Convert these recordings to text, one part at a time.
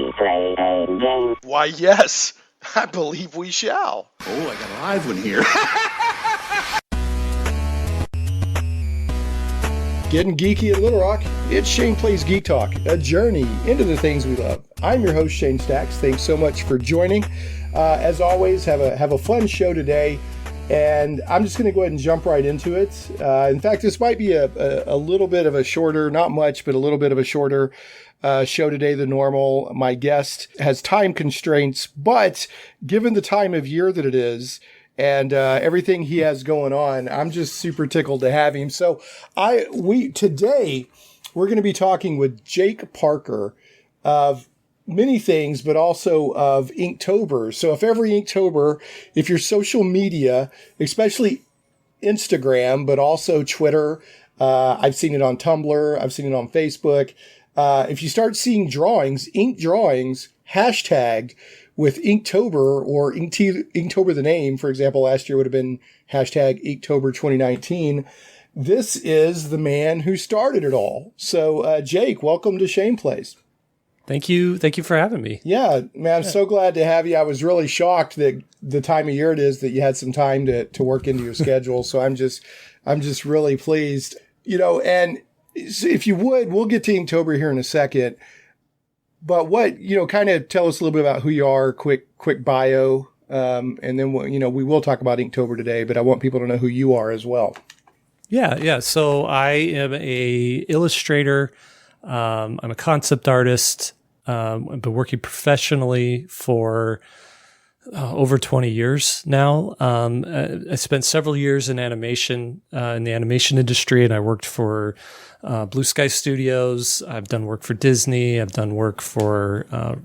we play a game? Why, yes, I believe we shall. Oh, I got a live one here. Getting geeky at Little Rock, it's Shane Plays Geek Talk, a journey into the things we love. I'm your host, Shane Stacks. Thanks so much for joining. As always, have a fun show today, and I'm just going to go ahead and jump right into it. In fact, this might be a little bit of a shorter, not much, but a little bit of a shorter show today than normal. My guest has time constraints, but given the time of year that it is, and everything he has going on, I'm just super tickled to have him. So today we're going to be talking with Jake Parker of many things, but also of Inktober. So if every Inktober, if your social media, especially Instagram, but also Twitter, I've seen it on Tumblr, I've seen it on Facebook. If you start seeing drawings, ink drawings, hashtagged with Inktober or Inktober the name, for example, last year would have been hashtag Inktober 2019. This is the man who started it all. So, Jake, welcome to Shane Plays. Thank you. Thank you for having me. Yeah, man, I'm so glad to have you. I was really shocked that the time of year it is that you had some time to work into your schedule. So I'm just really pleased, and if you would, we'll get to Inktober here in a second. But kind of tell us a little bit about who you are, quick bio, and then, we will talk about Inktober today, but I want people to know who you are as well. Yeah. So I am a illustrator. I'm a concept artist. I've been working professionally for over 20 years now. I spent several years in animation, in the animation industry, and I worked for Blue Sky Studios. I've done work for Disney. I've done work for a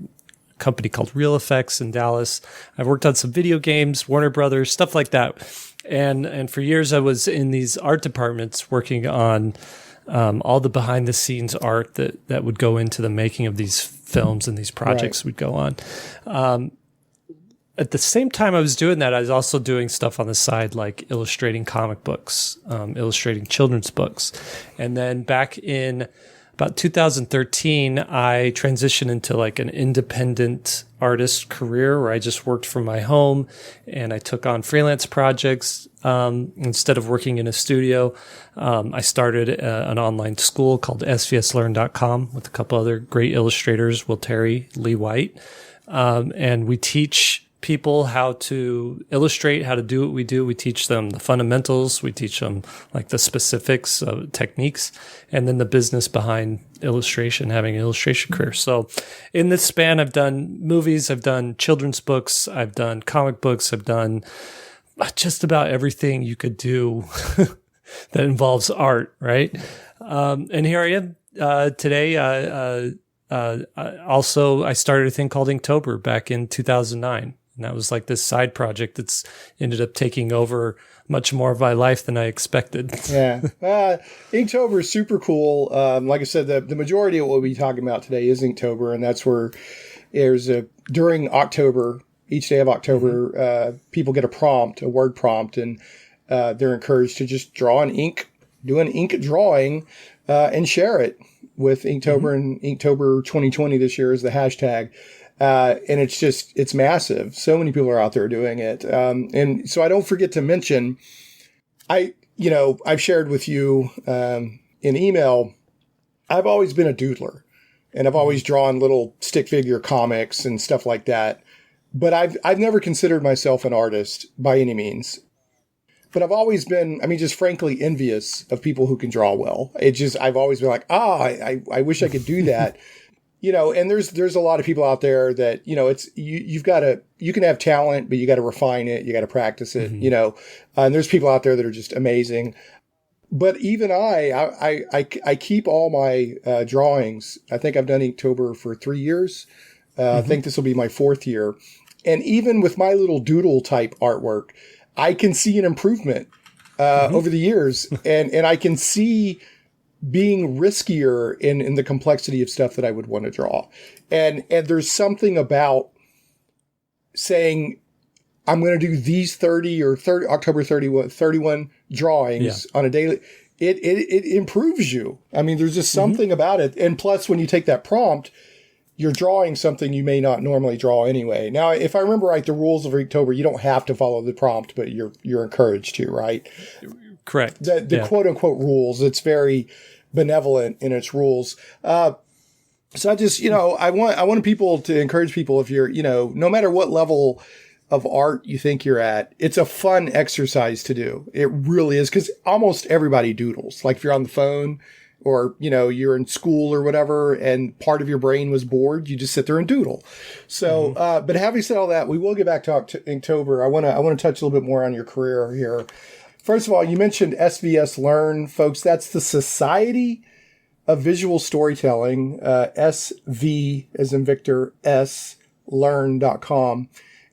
company called Real Effects in Dallas. I've worked on some video games, Warner Brothers, stuff like that. And for years I was in these art departments working on all the behind the scenes art that would go into the making of these films and these projects would go on. At the same time I was doing that, I was also doing stuff on the side, like illustrating comic books, illustrating children's books. And then back in about 2013, I transitioned into like an independent artist career where I just worked from my home and I took on freelance projects. Instead of working in a studio, I started an online school called svslearn.com with a couple other great illustrators, Will Terry, Lee White. And we teach people how to illustrate, how to do what we do. We teach them the fundamentals. We teach them like the specifics of techniques and then the business behind illustration, having an illustration career. So in this span, I've done movies, I've done children's books, I've done comic books, I've done just about everything you could do that involves art, right? And here I am today. Also, I started a thing called Inktober back in 2009. And that was like this side project that's ended up taking over much more of my life than I expected. Yeah. Inktober is super cool. Like I said, the majority of what we'll be talking about today is Inktober, and that's where during October, each day of October, people get a word prompt, and they're encouraged to just draw do an ink drawing, and share it with Inktober, and Inktober 2020 this year is the hashtag. And it's massive. So many people are out there doing it. And so I don't forget to mention, I've shared with you, in email, I've always been a doodler and I've always drawn little stick figure comics and stuff like that. But I've never considered myself an artist by any means. But I've always been, just frankly envious of people who can draw well. I've always been like, I wish I could do that. And there's a lot of people out there that, you can have talent, but you got to refine it. You got to practice it, and there's people out there that are just amazing. But even I keep all my drawings. I think I've done Inktober for 3 years. I think this will be my 4th year. And even with my little doodle type artwork, I can see an improvement over the years. And I can see being riskier in the complexity of stuff that I would want to draw. And there's something about saying, I'm going to do these 30 or October 31 drawings on a daily. It improves you. There's just something about it. And plus, when you take that prompt, you're drawing something you may not normally draw anyway. Now, if I remember right, the rules of Inktober, you don't have to follow the prompt, but you're encouraged to, right? Correct. The quote unquote rules. It's very benevolent in its rules. So I just, I want people to encourage people, if you're, no matter what level of art you think you're at, it's a fun exercise to do. It really is, because almost everybody doodles. Like if you're on the phone or, you're in school or whatever, and part of your brain was bored, you just sit there and doodle. So, but having said all that, we will get back to Inktober. I want to touch a little bit more on your career here. First of all, you mentioned SVS Learn, folks. That's the Society of Visual Storytelling, SV as in Victor, learn.com.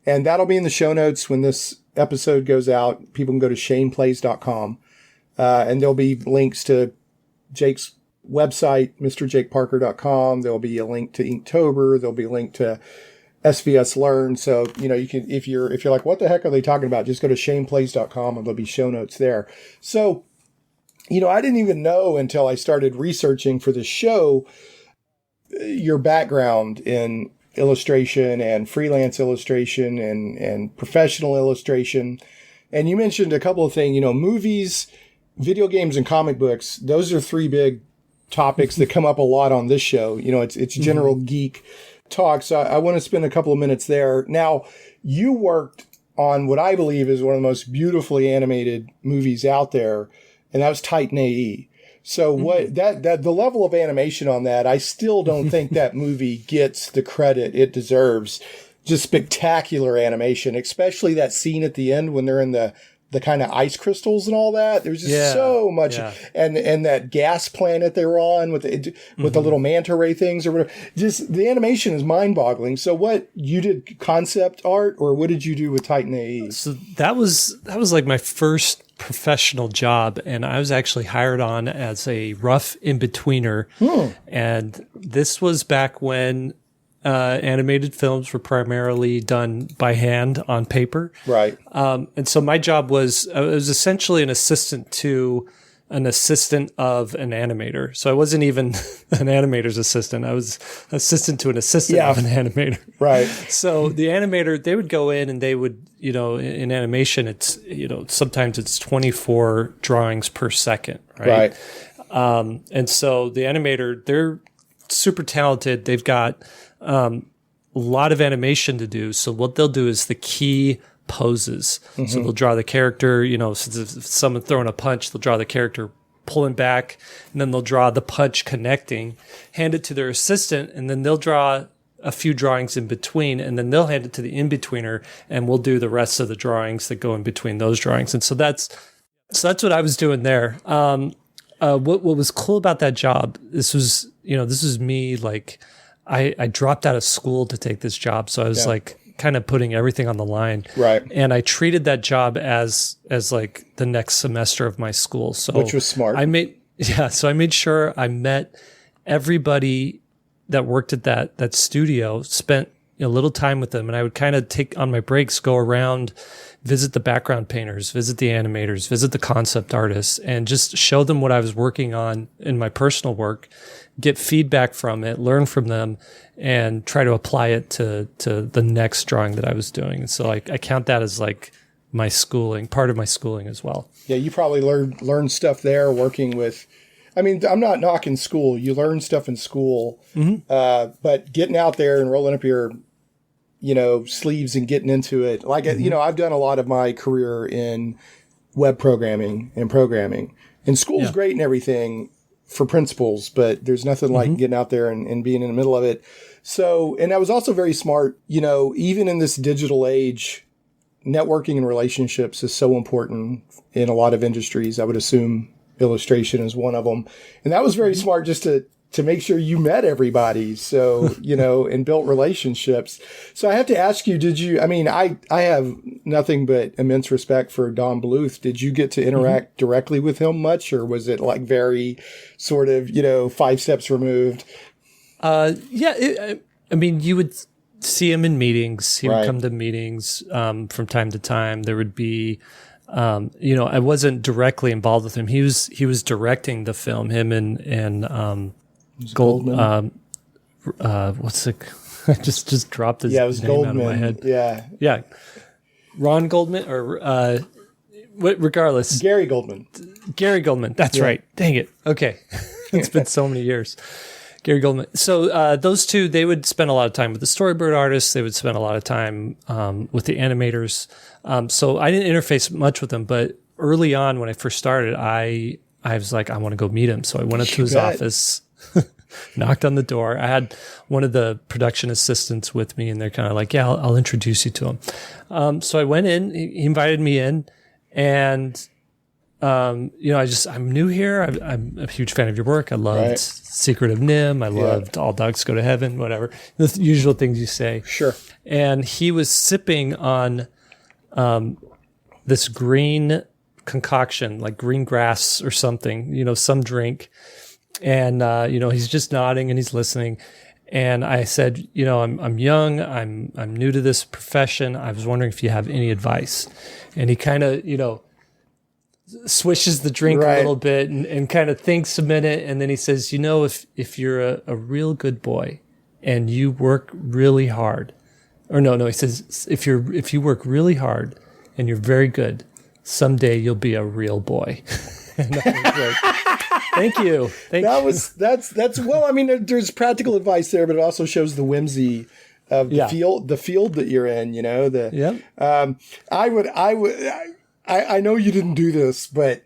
And that'll be in the show notes when this episode goes out. People can go to shaneplays.com. And there'll be links to Jake's website, mrjakeparker.com. There'll be a link to Inktober. There'll be a link to SVS Learn. So, you can, if you're like, what the heck are they talking about? Just go to shaneplays.com and there'll be show notes there. So, I didn't even know until I started researching for the show your background in illustration and freelance illustration and professional illustration. And you mentioned a couple of things, movies, video games, and comic books. Those are three big topics that come up a lot on this show. It's general geek talk. So I want to spend a couple of minutes there. Now, you worked on what I believe is one of the most beautifully animated movies out there, and that was Titan AE. So what the level of animation on that, I still don't think that movie gets the credit it deserves. Just spectacular animation, especially that scene at the end when they're in the kind of ice crystals and all that. There's just so much, and that gas planet they were on with the little manta ray things or whatever. Just the animation is mind boggling. So what, you did concept art, or what did you do with Titan AE? So that was like my first professional job, and I was actually hired on as a rough in-betweener. And this was back when animated films were primarily done by hand on paper. Right. And so my job was essentially an assistant to an assistant of an animator. So I wasn't even an animator's assistant. I was assistant to an assistant of an animator. Right. So the animator, they would go in and they would, in animation, it's, sometimes it's 24 drawings per second. Right. And so the animator, they're super talented. They've got a lot of animation to do. So what they'll do is the key poses. So they'll draw the character, since if someone's throwing a punch, they'll draw the character pulling back, and then they'll draw the punch connecting, hand it to their assistant, and then they'll draw a few drawings in between, and then they'll hand it to the in-betweener, and we'll do the rest of the drawings that go in between those drawings. And so that's what I was doing there. What was cool about that job, this was me, like, I dropped out of school to take this job. So I was like kind of putting everything on the line. Right. And I treated that job as like the next semester of my school. So which was smart. So I made sure I met everybody that worked at that studio, spent a little time with them. And I would kind of take on my breaks, go around, visit the background painters, visit the animators, visit the concept artists, and just show them what I was working on in my personal work, get feedback from it, learn from them, and try to apply it to the next drawing that I was doing. And so I count that as like my schooling, part of my schooling as well. Yeah, you probably learned stuff there working with, I'm not knocking school. You learn stuff in school, but getting out there and rolling up your sleeves and getting into it. Like, I've done a lot of my career in web programming and programming. And school's great and everything for principles, but there's nothing like getting out there and being in the middle of it. So, and I was also very smart, even in this digital age, networking and relationships is so important in a lot of industries. I would assume illustration is one of them. And that was very smart just to make sure you met everybody. So, and built relationships. So I have to ask you, I have nothing but immense respect for Don Bluth. Did you get to interact directly with him much, or was it like very sort of, 5 steps removed? You would see him in meetings. He would come to meetings, from time to time. There would be, I wasn't directly involved with him. He was directing the film, him and Goldman. what's it? I just dropped his Yeah, it was name Goldman. out of my head. Yeah. Yeah, Ron Goldman or regardless, Gary Goldman. Gary Goldman. That's right. Dang it. Okay, it's been so many years. Gary Goldman. So those two, they would spend a lot of time with the storyboard artists. They would spend a lot of time with the animators. So I didn't interface much with them, but early on when I first started, I was like, I want to go meet him. So I went up to his office, knocked on the door. I had one of the production assistants with me, and they're kind of like, yeah, I'll introduce you to him. So I went in, he invited me in, and I'm new here. I'm a huge fan of your work. I loved Secret of Nim. I loved All Dogs Go to Heaven, whatever. The usual things you say. Sure. And he was sipping on this green concoction, like green grass or something, some drink. And, he's just nodding and he's listening. And I said, I'm young. I'm new to this profession. I was wondering if you have any advice. And he kind of, swishes the drink a little bit and kind of thinks a minute. And then he says, if you're a real good boy and you work really hard, or no, he says, if you work really hard and you're very good, someday you'll be a real boy. And I was like, thank you. That's well, I mean, there's practical advice there, but it also shows the whimsy of the field that you're in, I know you didn't do this, but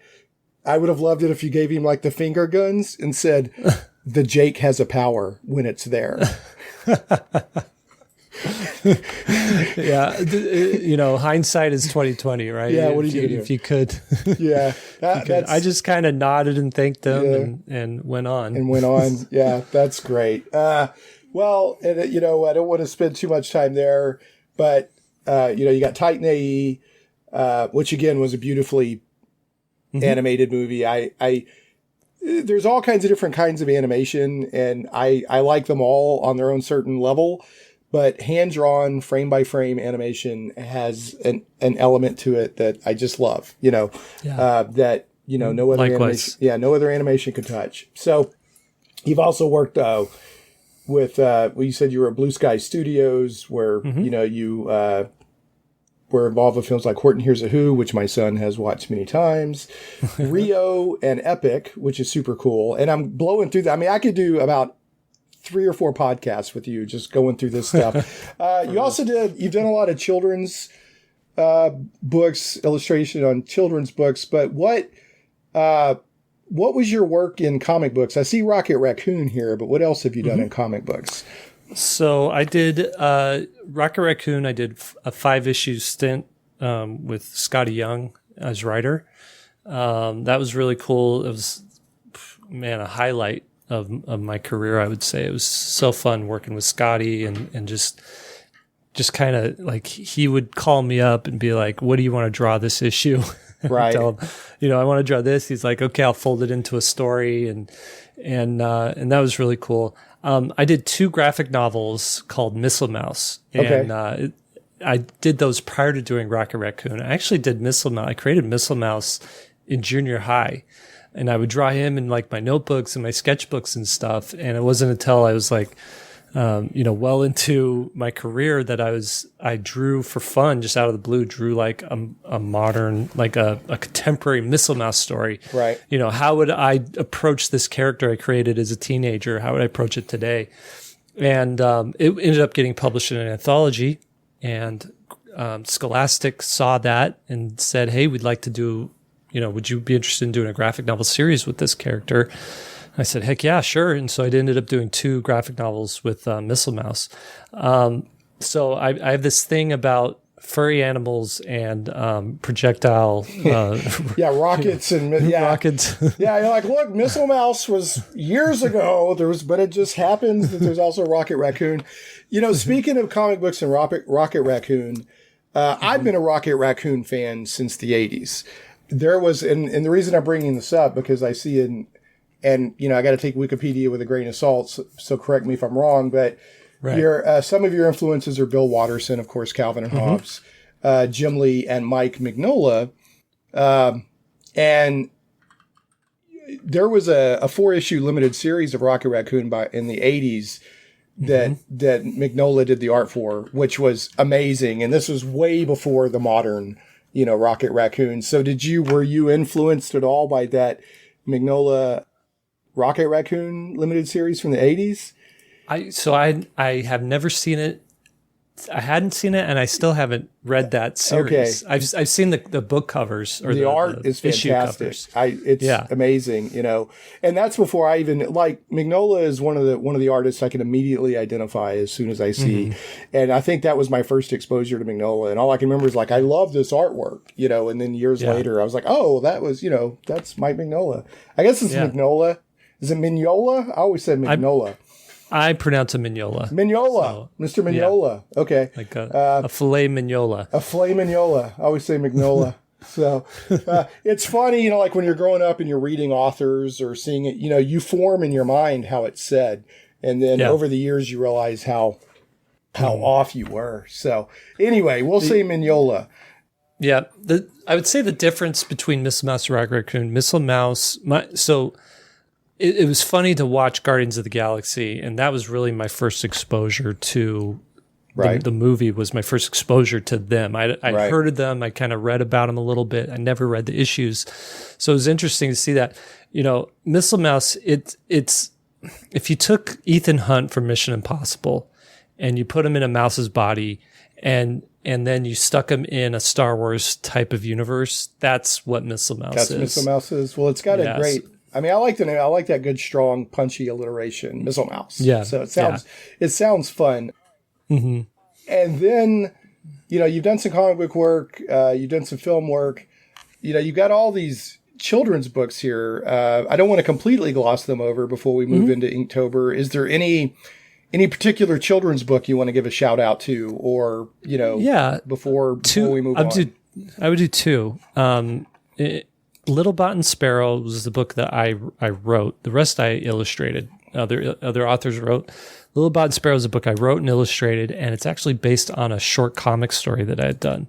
I would have loved it if you gave him like the finger guns and said, the Jake has a power when it's there. Yeah. Hindsight is 20/20, right? Yeah. What are you going to do? If you could. Yeah. I just kind of nodded and thanked them and went on. Yeah. That's great. Well, and I don't want to spend too much time there, but, you got Titan AE, which again was a beautifully animated movie. There's all kinds of different kinds of animation, and I like them all on their own certain level, but hand-drawn frame by frame animation has an element to it that I just love, that, no other animation could touch. So you've also worked, with, you said you were at Blue Sky Studios where, you, were involved with films like Horton Hears a Who, which my son has watched many times, Rio and Epic, which is super cool. And I'm blowing through that. I mean, I could do about 3 or 4 podcasts with you just going through this stuff. You've done a lot of children's books, illustration on children's books, but what was your work in comic books? I see Rocket Raccoon here, but what else have you done in comic books? So I did Rocket Raccoon. I did a 5-issue stint with Scotty Young as writer. That was really cool. It was, a highlight of my career, I would say. It was so fun working with Scotty and just kind of like he would call me up and be like, "What do you want to draw this issue?" Right. Tell him, I want to draw this. He's like, "Okay, I'll fold it into a story," and that was really cool. I did 2 graphic novels called Missile Mouse, and I did those prior to doing Rocket Raccoon. I actually did Missile Mouse. I created Missile Mouse in junior high, and I would draw him in like my notebooks and my sketchbooks and stuff. And it wasn't until I was like, well into my career that I drew for fun, just out of the blue, drew like a modern, like a contemporary Missile Mouse story. Right. How would I approach this character I created as a teenager? How would I approach it today? And it ended up getting published in an anthology, and Scholastic saw that and said, "Hey, we'd like to do, would you be interested in doing a graphic novel series with this character?" I said, heck yeah, sure. And so I ended up doing 2 graphic novels with Missile Mouse. So I have this thing about furry animals and projectile. Rockets and rockets. Yeah, you're like, look, Missile Mouse was years ago. But it just happens that there's also Rocket Raccoon. Speaking of comic books and Rocket Raccoon, I've been a Rocket Raccoon fan since the 80s. There was, and the reason I'm bringing this up because I see and I got to take Wikipedia with a grain of salt, so correct me if I'm wrong, but some of your influences are Bill Watterson, of course, Calvin and Hobbes, Jim Lee, and Mike Mignola. And there was a 4-issue limited series of Rocket Raccoon in the 80s that Mignola did the art for, which was amazing. And this was way before the modern, Rocket Raccoon. So were you influenced at all by that Mignola Rocket Raccoon limited series from the 80s? I have never seen it. I hadn't seen it, and I still haven't read that series. Okay. I've seen the book covers or the art is fantastic. It's amazing, And that's before I even Mignola is one of the artists I can immediately identify as soon as I see, and I think that was my first exposure to Mignola. And all I can remember is I love this artwork, and then years later I was like, oh, that was that's Mike Mignola. I guess it's Mignola. Is it Mignola? I always said Mignola. I pronounce it Mignola. Mignola. So, Mr. Mignola. Yeah. Okay. Like a filet mignola. A filet mignola. I always say Mignola. So it's funny, when you're growing up and you're reading authors or seeing it, you form in your mind how it's said. And then over the years, you realize how off you were. So anyway, we'll say Mignola. Yeah. I would say the difference between Miss Mouse and Rocket Raccoon, Miss Mouse, It was funny to watch Guardians of the Galaxy, and that was really my first exposure to the movie. Was my first exposure to them. I heard of them. I kind of read about them a little bit. I never read the issues, so it was interesting to see that. Missile Mouse. It's if you took Ethan Hunt from Mission Impossible, and you put him in a mouse's body, and then you stuck him in a Star Wars type of universe. That's what Missile Mouse is. That's Missile Mouse is. Well, it's got a great. I mean, I like the name. I like that good, strong, punchy alliteration, Missile Mouse. Yeah. So it sounds fun. Mm-hmm. And then, you've done some comic book work. You've done some film work. You've got all these children's books here. I don't want to completely gloss them over before we move into Inktober. Is there any particular children's book you want to give a shout out to, or before we move on? I would do two. Little Bob Sparrow was the book that I wrote. The rest I illustrated. Other authors wrote. Little Bob Sparrow is a book I wrote and illustrated, and it's actually based on a short comic story that I had done.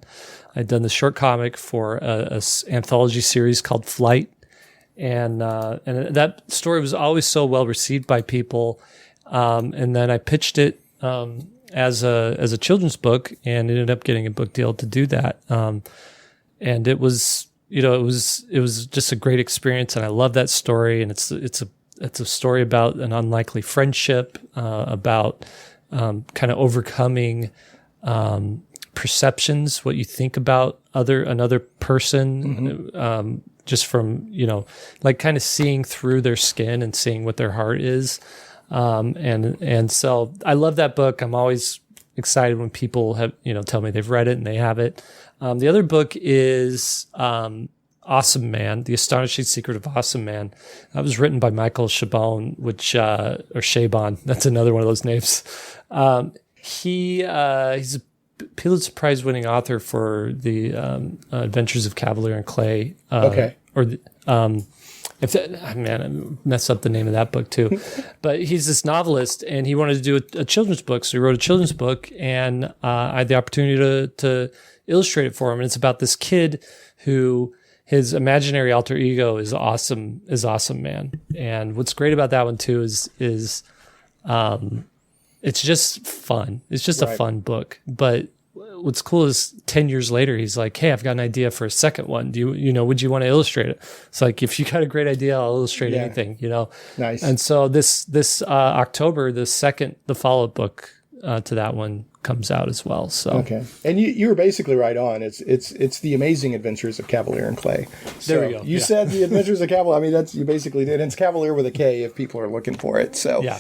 I'd done the short comic for a anthology series called Flight, and that story was always so well received by people. And then I pitched it as a children's book, and ended up getting a book deal to do that. And it was. It was just a great experience, and I love that story. And it's a story about an unlikely friendship, about kind of overcoming perceptions, what you think about another person, just from kind of seeing through their skin and seeing what their heart is. And so I love that book. I'm always excited when people have tell me they've read it and they have it. The other book is Awesome Man, The Astonishing Secret of Awesome Man. That was written by Michael Chabon, or Chabon. That's another one of those names. He's a Pulitzer Prize winning author for the Adventures of Cavalier and Clay. I messed up the name of that book too. But he's this novelist, and he wanted to do a children's book. So he wrote a children's book, and I had the opportunity to illustrate it for him. And it's about this kid who his imaginary alter ego is Awesome Man. And what's great about that one too is it's just fun. It's just a fun book. But what's cool is 10 years later, he's like, hey, I've got an idea for a second one. Do would you want to illustrate it? It's like, if you got a great idea, I'll illustrate anything, Nice. And so this October, the follow-up book to that one comes out as well. So okay, and you were basically right on. It's the Amazing Adventures of Cavalier and Clay. So there we go. You said the Adventures of Cavalier. I mean, that's you basically did. And it's Cavalier with a K if people are looking for it. So yeah.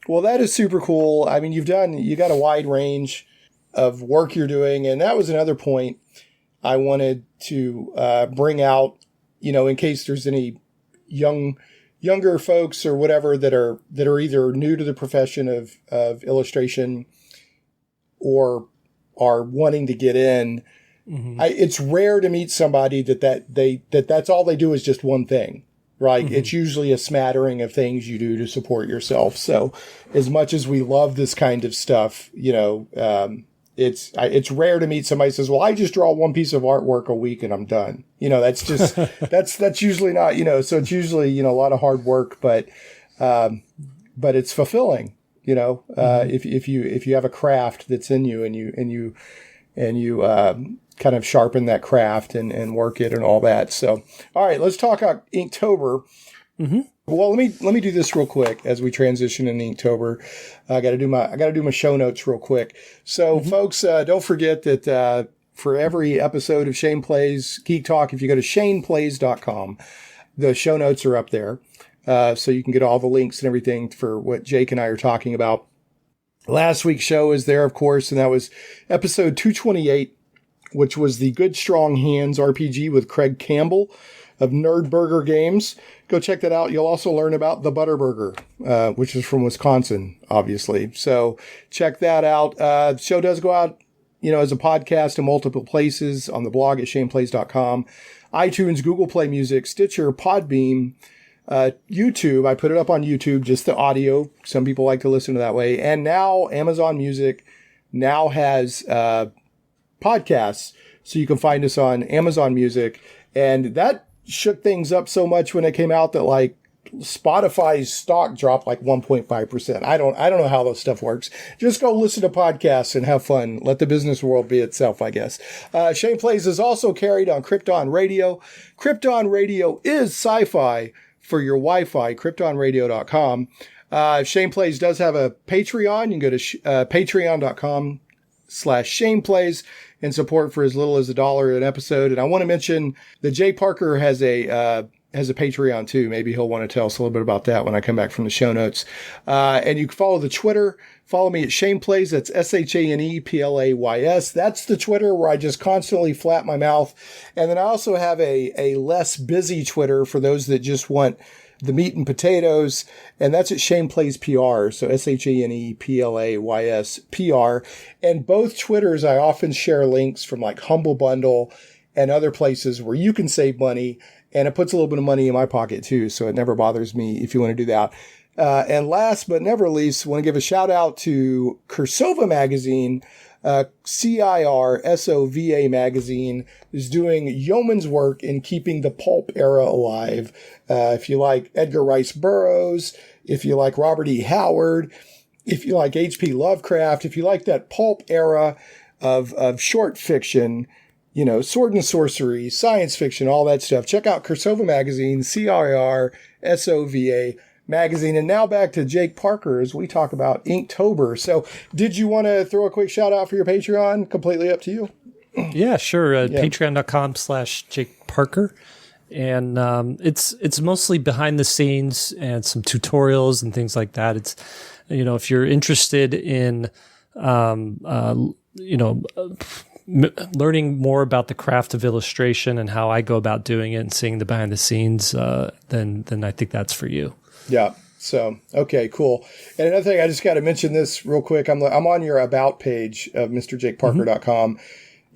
Well, that is super cool. I mean, you got a wide range of work you're doing, and that was another point I wanted to bring out. In case there's any younger folks or whatever that are either new to the profession of illustration or are wanting to get in. Mm-hmm. It's rare to meet somebody that's all they do is just one thing, right? Mm-hmm. It's usually a smattering of things you do to support yourself. So as much as we love this kind of stuff, it's rare to meet somebody who says, well, I just draw one piece of artwork a week and I'm done. That's just, that's usually not, so it's usually, a lot of hard work, but it's fulfilling, You know, if you have a craft that's in you and you kind of sharpen that craft and work it and all that. So, all right, let's talk about Inktober. Mm-hmm. Well, let me do this real quick as we transition into Inktober. I got to do my show notes real quick. So, folks, don't forget that for every episode of Shane Plays Geek Talk, if you go to shaneplays.com, the show notes are up there. So you can get all the links and everything for what Jake and I are talking about. Last week's show is there, of course, and that was episode 228, which was the Good Strong Hands RPG with Craig Campbell of Nerd Burger Games. Go check that out. You'll also learn about the Butterburger, which is from Wisconsin, obviously. So check that out. The show does go out, as a podcast in multiple places on the blog at shaneplays.com, iTunes, Google Play Music, Stitcher, Podbean, YouTube. I put it up on YouTube, just the audio. Some people like to listen to that way. And now Amazon Music now has podcasts. So you can find us on Amazon Music. And that shook things up so much when it came out that like Spotify's stock dropped like 1.5%. I don't know how this stuff works. Just go listen to podcasts and have fun. Let the business world be itself, I guess. Shane Plays is also carried on Krypton Radio. Krypton Radio is sci-fi for your Wi-Fi, kryptonradio.com. Shane Plays does have a Patreon. You can go to patreon.com/Shane Plays and support for as little as $1 an episode. And I want to mention that Jay Parker has a Patreon too. Maybe he'll want to tell us a little bit about that when I come back from the show notes. And you can follow the Twitter. Follow me at Shane Plays. That's ShanePlays. That's the Twitter where I just constantly flap my mouth. And then I also have a less busy Twitter for those that just want the meat and potatoes. And that's at Shane Plays PR. So ShanePlays PR. And both Twitters, I often share links from like Humble Bundle and other places where you can save money. And it puts a little bit of money in my pocket too. So it never bothers me if you want to do that. And last but never least, I want to give a shout out to Cursova Magazine. CIRSOVA Magazine is doing yeoman's work in keeping the pulp era alive. If you like Edgar Rice Burroughs, if you like Robert E. Howard, if you like H.P. Lovecraft, if you like that pulp era of short fiction, sword and sorcery, science fiction, all that stuff, check out Cursova Magazine, CIRSOVA Magazine. And now back to Jake Parker as we talk about Inktober. So did you want to throw a quick shout out for your Patreon? Completely up to you. Yeah, sure. Patreon.com/Jake Parker. And it's mostly behind the scenes and some tutorials and things like that. It's, if you're interested in, learning more about the craft of illustration and how I go about doing it and seeing the behind the scenes, then I think that's for you. Yeah. So, okay, cool. And another thing, I just got to mention this real quick. I'm on your about page of MrJakeParker.com.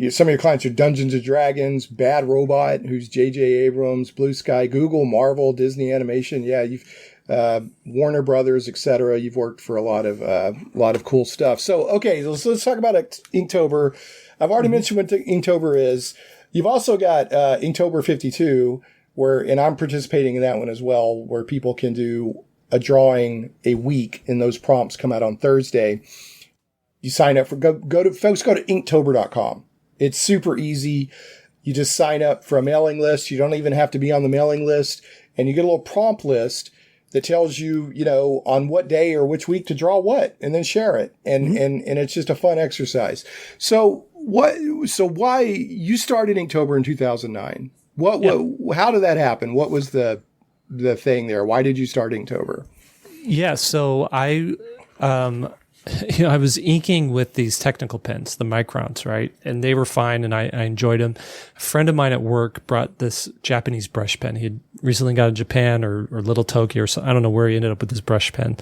Some of your clients are Dungeons & Dragons, Bad Robot, who's J.J. Abrams, Blue Sky, Google, Marvel, Disney Animation. Yeah, you've Warner Brothers, etc. You've worked for a lot of cool stuff. So, okay, let's talk about Inktober. I've already mentioned what Inktober is. You've also got Inktober 52, and I'm participating in that one as well, where people can do a drawing a week, and those prompts come out on Thursday. You sign up for go to Inktober.com. It's super easy. You just sign up for a mailing list. You don't even have to be on the mailing list, and you get a little prompt list that tells you, on what day or which week to draw what, and then share it. And it's just a fun exercise. So why you started Inktober in 2009? How did that happen? What was the thing there? Why did you start Inktober? Yeah, so I was inking with these technical pens, the Microns, right? And they were fine, and I enjoyed them. A friend of mine at work brought this Japanese brush pen. He had recently got in Japan or Little Tokyo or something. I don't know where he ended up with this brush pen.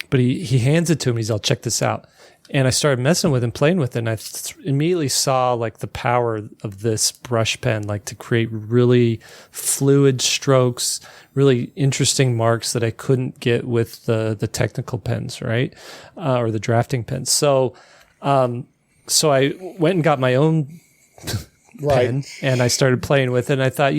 But he hands it to me. He's all, check this out. And I started messing with it and playing with it. And I immediately saw like the power of this brush pen, like to create really fluid strokes, really interesting marks that I couldn't get with the technical pens, right? Or the drafting pens. So I went and got my own pen and I started playing with it. And I thought,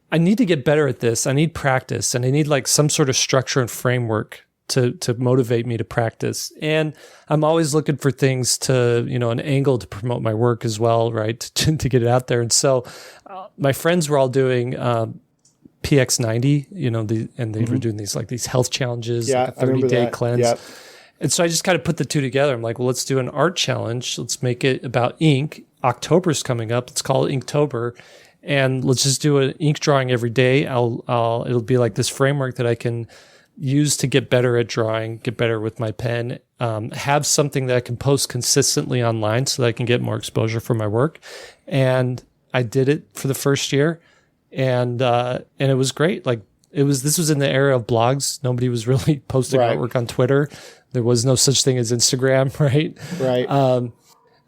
I need to get better at this. I need practice, and I need like some sort of structure and framework to motivate me to practice. And I'm always looking for things to, an angle to promote my work as well, right? To get it out there. And so my friends were all doing PX90, and they were doing these health challenges, like a 30-day cleanse. Yep. And so I just kind of put the two together. I'm like, well, let's do an art challenge. Let's make it about ink. October's coming up. Let's call it Inktober. And let's just do an ink drawing every day. It'll be like this framework that I can use to get better at drawing, get better with my pen, have something that I can post consistently online so that I can get more exposure for my work. And I did it for the first year, and it was great. Like this was in the era of blogs. Nobody was really posting artwork on Twitter. There was no such thing as Instagram, right? Right.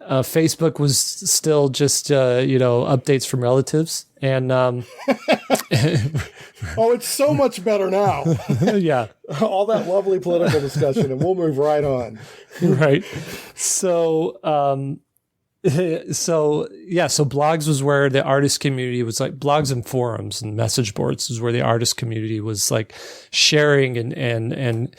Facebook was still just updates from relatives, and oh, it's so much better now. Yeah, all that lovely political discussion, and we'll move right on. Right. So blogs was where the artist community was, like blogs and forums and message boards is where the artist community was like sharing and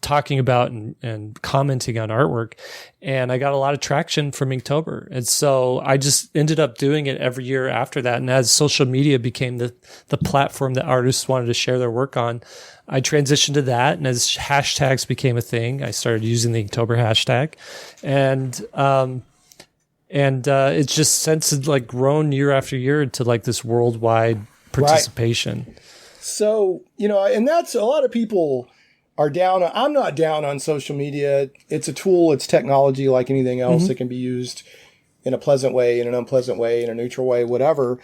talking about and commenting on artwork. And I got a lot of traction from Inktober. And so I just ended up doing it every year after that. And as social media became the platform that artists wanted to share their work on, I transitioned to that, and as hashtags became a thing, I started using the Inktober hashtag, and it's just since like grown year after year into like this worldwide participation. Right. So and that's a lot of people are down. I'm not down on social media. It's a tool. It's technology like anything else. It can be used in a pleasant way, in an unpleasant way, in a neutral way, whatever.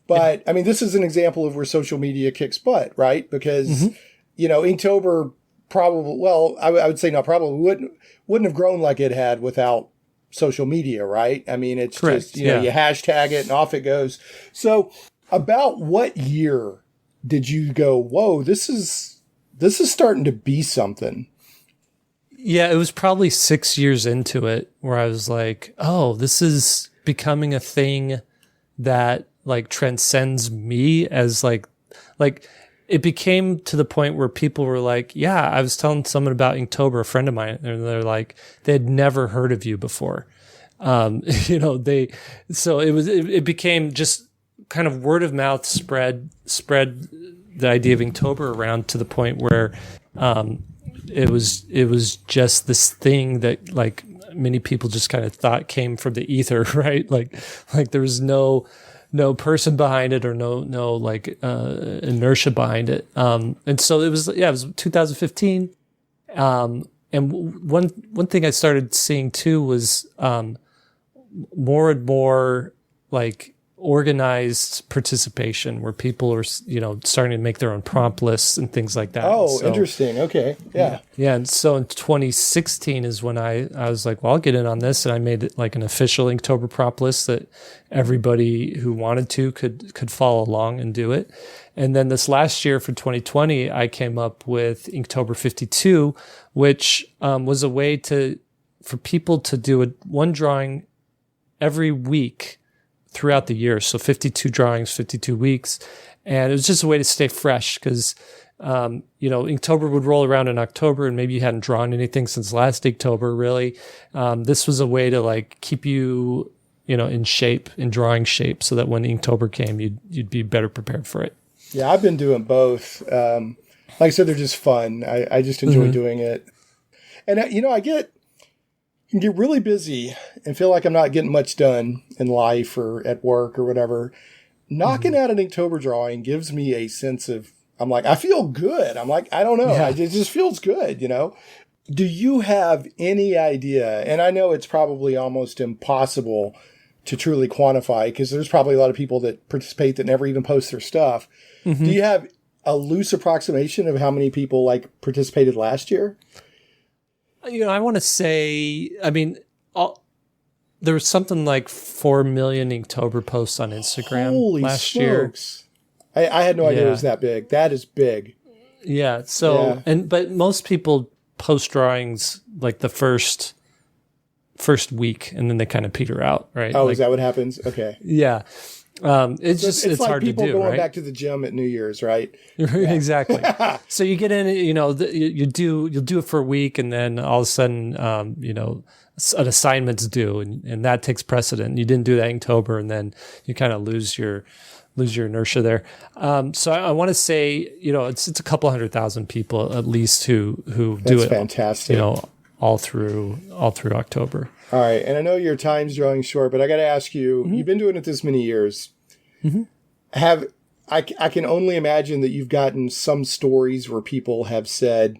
But I mean, this is an example of where social media kicks butt, right? Because Inktober probably, well, I would say not probably, wouldn't have grown like it had without social media, right? I mean, it's correct. Just, you hashtag it and off it goes. So about what year did you go, whoa, this is starting to be something? Yeah, it was probably 6 years into it where I was like, oh, this is becoming a thing that like transcends me as like it became to the point where people were like, yeah, I was telling someone about Inktober, a friend of mine, and they're like, they'd never heard of you before. So it became just kind of word of mouth spread the idea of Inktober around to the point where, it was just this thing that like many people just kind of thought came from the ether, right? Like there was no person behind it or no inertia behind it. And so it was 2015. And one thing I started seeing too was more and more like organized participation where people are, starting to make their own prompt lists and things like that. Oh, so, interesting. Okay. Yeah. Yeah. And so in 2016 is when I was like, well, I'll get in on this. And I made it like an official Inktober prompt list that everybody who wanted to could follow along and do it. And then this last year for 2020, I came up with Inktober 52, which was a way for people to do one drawing every week throughout the year. So 52 drawings, 52 weeks. And it was just a way to stay fresh because, Inktober would roll around in October and maybe you hadn't drawn anything since last Inktober, really. This was a way to like keep you, in shape, in drawing shape, so that when Inktober came, you'd be better prepared for it. Yeah, I've been doing both. Like I said, they're just fun. I just enjoy doing it. And, I can get really busy and feel like I'm not getting much done in life or at work or whatever. Knocking out an Inktober drawing gives me a sense of, I'm like, I feel good. I'm like, I don't know. Yeah. It just feels good, Do you have any idea? And I know it's probably almost impossible to truly quantify because there's probably a lot of people that participate that never even post their stuff. Do you have a loose approximation of how many people like participated last year? I want to say, there was something like 4 million Inktober posts on Instagram Holy last smokes. year. I had no idea it was that big. That is big. Yeah. So, but most people post drawings like the first week and then they kind of peter out, right? Oh, is that what happens? Okay. Yeah. It's like hard to people do, going right? back to the gym at New Year's, right? Exactly. So you get in, you'll do it for a week, and then all of a sudden, an assignment's due, and that takes precedent. You didn't do that in October, and then you kind of lose your inertia there. So I want to say, it's a couple 100,000 people at least who do That's it. fantastic. All through October. All right, and I know your time's drawing short, but I got to ask you: Mm-hmm. You've been doing it this many years. Mm-hmm. I can only imagine that you've gotten some stories where people have said,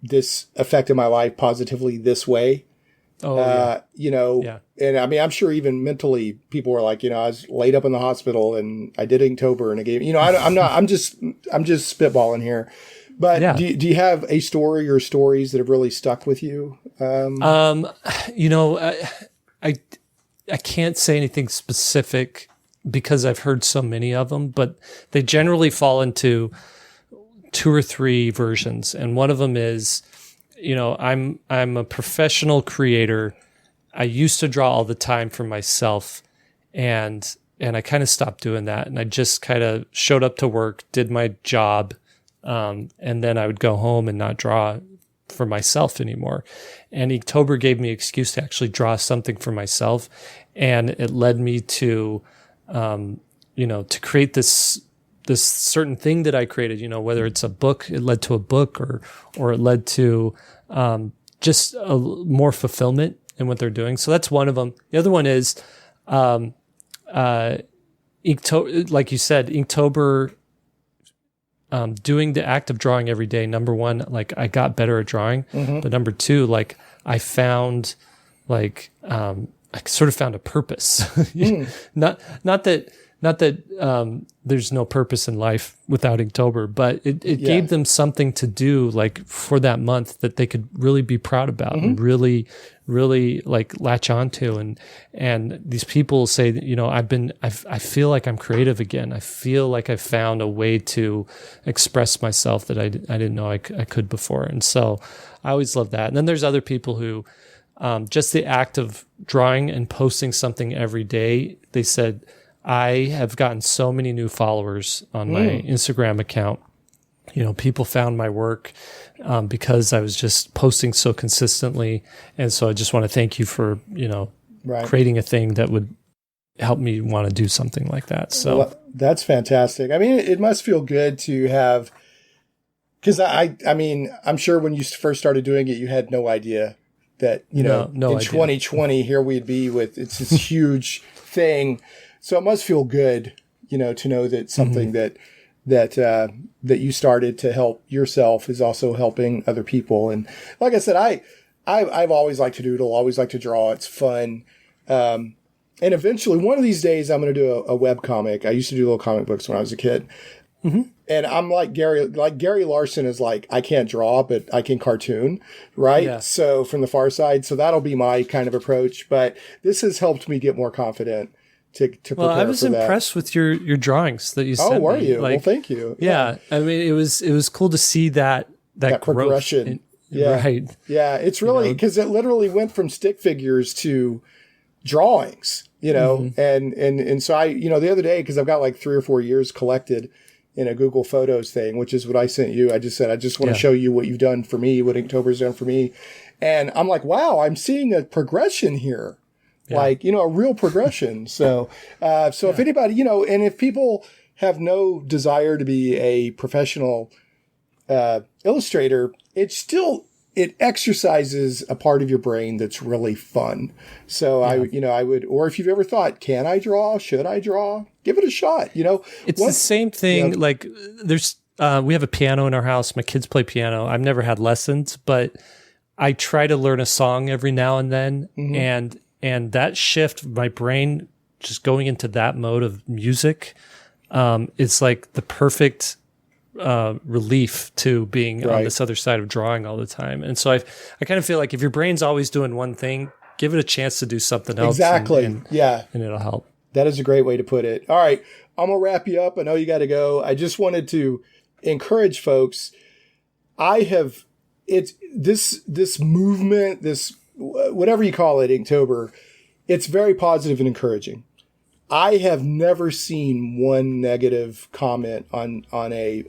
this affected my life positively this way. Oh, yeah. And I mean, I'm sure even mentally people were like, I was laid up in the hospital and I did Inktober and it gave, I'm just spitballing here. But Yeah. do you have a story or stories that have really stuck with you? I can't say anything specific because I've heard so many of them, but they generally fall into 2 or 3 versions. And one of them is, I'm a professional creator. I used to draw all the time for myself, and I kind of stopped doing that. And I just kind of showed up to work, did my job, and then I would go home and not draw for myself anymore. And Inktober gave me an excuse to actually draw something for myself, and it led me to, to create this certain thing that I created. Whether it's a book, it led to a book, or it led to just more fulfillment in what they're doing. So that's one of them. The other one is Inktober, like you said, Inktober. Doing the act of drawing every day, number one, like I got better at drawing, but number two, like I found, I sort of found a purpose. Not that there's no purpose in life without Inktober, but it gave them something to do, like for that month that they could really be proud about and really like latch onto. And these people say that, I feel like I'm creative again. I feel like I found a way to express myself that I didn't know I could before. And so I always love that. And then there's other people who, just the act of drawing and posting something every day, they said, I have gotten so many new followers on my Instagram account. People found my work because I was just posting so consistently. And so I just want to thank you for, creating a thing that would help me want to do something like that. So well, that's fantastic. I mean, it must feel good to have, because I mean, I'm sure when you first started doing it, you had no idea that, no in idea. 2020, here we'd be with, it's this huge thing. So it must feel good, to know that something that you started to help yourself is also helping other people. And like I said, I've always liked to doodle, always liked to draw. It's fun. And eventually, one of these days, I'm going to do a web comic. I used to do little comic books when I was a kid. And I'm like Gary Larson is like, I can't draw, but I can cartoon, right? Yeah. So from the far side, so that'll be my kind of approach. But this has helped me get more confident to prepare for that. I was impressed with your drawings that you sent me. Oh, were you? Well, thank you. Yeah. I mean, it was cool to see that growth. Progression. Right. Yeah. It's really, because it literally went from stick figures to drawings, and so I, the other day, because I've got like 3 or 4 years collected in a Google Photos thing, which is what I sent you. I just said, I just want to show you what you've done for me, what Inktober's done for me. And I'm like, wow, I'm seeing a progression here. Like, a real progression. So if anybody, and if people have no desire to be a professional illustrator, it exercises a part of your brain that's really fun. So I would, or if you've ever thought, can I draw? Should I draw? Give it a shot. It's the same thing. Like there's, we have a piano in our house. My kids play piano. I've never had lessons, but I try to learn a song every now and then. And that shift, my brain just going into that mode of music, is like the perfect relief to being on this other side of drawing all the time. And so I kind of feel like if your brain's always doing one thing, give it a chance to do something else. Exactly. And it'll help. That is a great way to put it. All right. I'm going to wrap you up. I know you got to go. I just wanted to encourage folks. This movement, this, whatever you call it, Inktober, it's very positive and encouraging. I have never seen one negative comment on a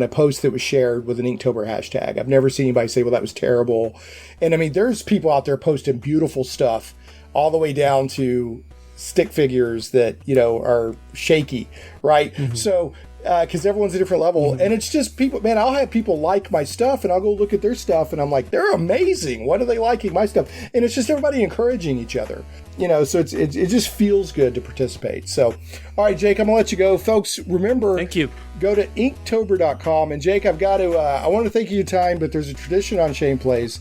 post that was shared with an Inktober hashtag. I've never seen anybody say, well, that was terrible. And I mean, there's people out there posting beautiful stuff all the way down to stick figures that, are shaky, right? Mm-hmm. So, because everyone's a different level. Mm-hmm. And it's just people, man, I'll have people like my stuff and I'll go look at their stuff and I'm like, they're amazing. What are they liking my stuff? And it's just everybody encouraging each other, so it just feels good to participate. So, all right, Jake, I'm gonna let you go. Folks, remember, thank you. Go to inktober.com. And Jake, I've got to, I want to thank you for your time, but there's a tradition on Shane Plays.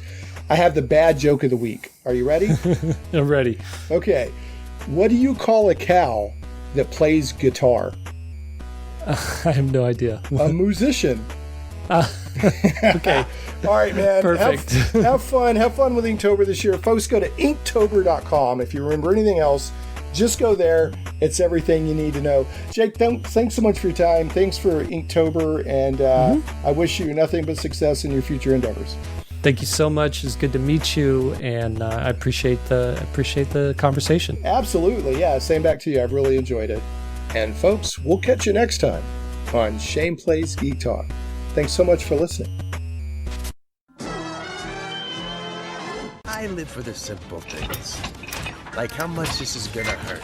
I have the bad joke of the week. Are you ready? I'm ready. Okay. What do you call a cow that plays guitar? I have no idea. A musician. Okay. All right, man. Perfect. Have fun. Have fun with Inktober this year. Folks, go to inktober.com. If you remember anything else, just go there. It's everything you need to know. Jake, thanks so much for your time. Thanks for Inktober, and I wish you nothing but success in your future endeavors. Thank you so much. It's good to meet you, and I appreciate the conversation. Absolutely. Yeah, same back to you. I've really enjoyed it. And folks, we'll catch you next time on Shane Plays Geek Talk. Thanks so much for listening. I live for the simple things, like how much this is gonna hurt.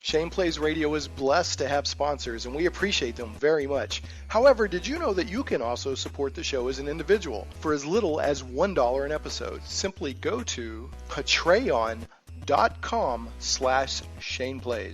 Shane Plays Radio is blessed to have sponsors, and we appreciate them very much. However, did you know that you can also support the show as an individual for as little as $1 an episode? Simply go to patreon.com/ShanePlays.